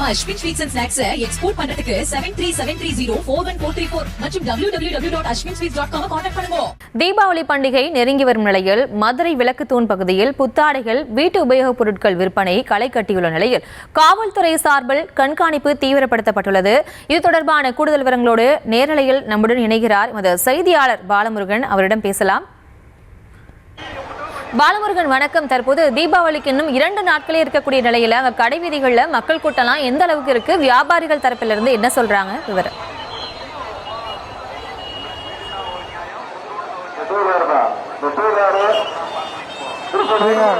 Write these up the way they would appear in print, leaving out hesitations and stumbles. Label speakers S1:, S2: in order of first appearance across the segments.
S1: நம்ம Ashwin sweets and snacks export பண்றதுக்கு 7373041434 மற்றும் www.ashwinsweets.com கான்டாக்ட் பண்ணுங்க.
S2: தீபாவளி பண்டிகை நெருங்கி வரும் நிலையில் மதுரை விளக்குத்தூண் பகுதியில் புத்தாடைகள், வீட்டு உபயோகப் பொருட்கள் விற்பனை களை கட்டியுள்ள நிலையில் காவல்துறை சார்பில் கண்காணிப்பு தீவிரப்படுத்தப்பட்டுள்ளது. இது தொடர்பான கூடுதல் விவரங்களோடு நேரலையில் நம்முடன் இணைகிறார் எமது செய்தியாளர் பாலமுருகன். அவரிடம் பேசலாம். பாலமுருகன் வணக்கம். தற்போது தீபாவளிக்கு இன்னும் 2 நாட்களே இருக்கக்கூடிய நிலையில அங்க கடை வீதிகள்ல மக்கள் கூட்டம்லாம் எந்த அளவுக்கு இருக்கு? வியாபாரிகள் தரப்பில இருந்து என்ன சொல்றாங்க? விவரம்.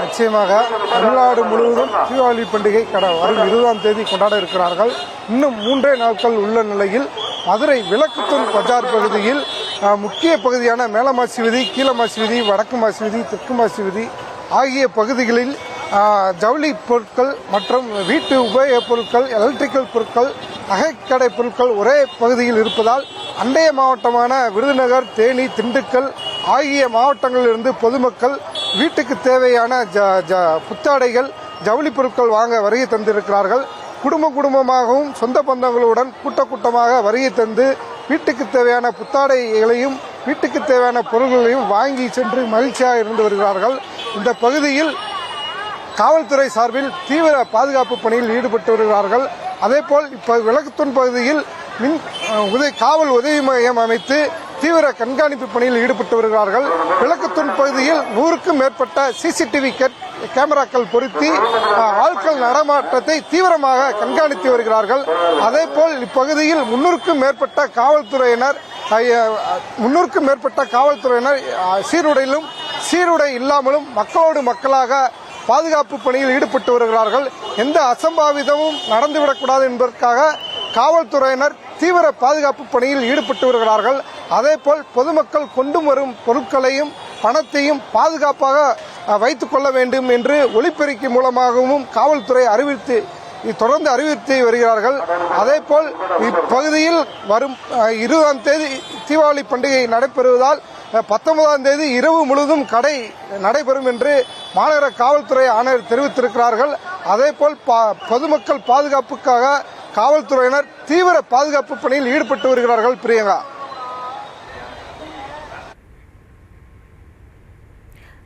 S3: நிச்சயமாக தமிழ்நாடு முழுவதும் தீபாவளி பண்டிகை வரும் 20ஆம் தேதி கொண்டாட இருக்கிறார்கள். இன்னும் 3 நாட்கள் உள்ள நிலையில் மதுரை விளக்குத்தூண் பஜார் பகுதியில் முக்கிய பகுதியான மேலமாசி வீதி, கீழமாசி வீதி, வடக்கு மாசி வீதி, தெற்கு மாசி வீதி ஆகிய பகுதிகளில் ஜவுளி பொருட்கள் மற்றும் வீட்டு உபயோகப் பொருட்கள், எலக்ட்ரிக்கல் பொருட்கள், நகைக்கடை பொருட்கள் ஒரே பகுதியில் இருப்பதால் அண்டைய மாவட்டமான விருதுநகர், தேனி, திண்டுக்கல் ஆகிய மாவட்டங்களிலிருந்து பொதுமக்கள் வீட்டுக்கு தேவையான புத்தாடைகள், ஜவுளி பொருட்கள் வாங்க வருகை தந்திருக்கிறார்கள். குடும்பமாகவும் சொந்த பந்தங்களுடன் கூட்டமாக வருகை தந்து வீட்டுக்கு தேவையான புத்தாடைகளையும் வீட்டுக்கு தேவையான பொருட்களையும் வாங்கி சென்று மகிழ்ச்சியாக இருந்து வருகிறார்கள். இந்த பகுதியில் காவல்துறை சார்பில் தீவிர பாதுகாப்பு பணியில் ஈடுபட்டு வருகிறார்கள். அதேபோல் இப்ப விளக்குத்தூண் பகுதியில் காவல் உதவி மையம் அமைத்து தீவிர கண்காணிப்பு பணியில் ஈடுபட்டு வருகிறார்கள். விளக்குத்தூண் பகுதியில் 100க்கும் மேற்பட்ட சிசிடிவி கேமராக்கள் பொருத்தி ஆட்கள் நடமாட்டத்தை தீவிரமாக கண்காணித்து வருகிறார்கள். அதேபோல் இப்பகுதியில் 300க்கும் மேற்பட்ட காவல்துறையினர் சீருடையிலும் சீருடை இல்லாமலும் மக்களோடு மக்களாக பாதுகாப்பு பணியில் ஈடுபட்டு வருகிறார்கள். எந்த அசம்பாவிதமும் நடந்துவிடக்கூடாது என்பதற்காக காவல்துறையினர் தீவிர பாதுகாப்பு பணியில் ஈடுபட்டு வருகிறார்கள். அதேபோல் பொதுமக்கள் கொண்டு வரும் பொருட்களையும் பணத்தையும் பாதுகாப்பாக வைத்துக் கொள்ள வேண்டும் என்று ஒலிபெருக்கி மூலமாகவும் காவல்துறை தொடர்ந்து அறிவித்து வருகிறார்கள். அதேபோல் இப்பகுதியில் வரும் 20ஆம் தேதி தீபாவளி பண்டிகை நடைபெறுவதால் 19ஆம் தேதி இரவு முழுவதும் கடை நடைபெறும் என்று மாநகர காவல்துறை ஆணையர் தெரிவித்திருக்கிறார்கள். அதேபோல் பொதுமக்கள் பாதுகாப்புக்காக காவல்துறையினர் தீவிர பாதுகாப்பு பணியில் ஈடுபட்டு வருகிறார்கள். பிரியங்கா,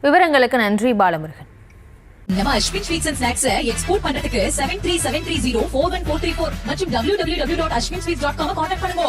S2: விவரங்களுக்கு நன்றி பாலமுருகன்.
S1: நம்ம Ashwin sweets and snacks export பண்றதுக்கு 7373041434 மற்றும் www.ashwinsweets.com கான்டாக்ட் பண்ணுங்க.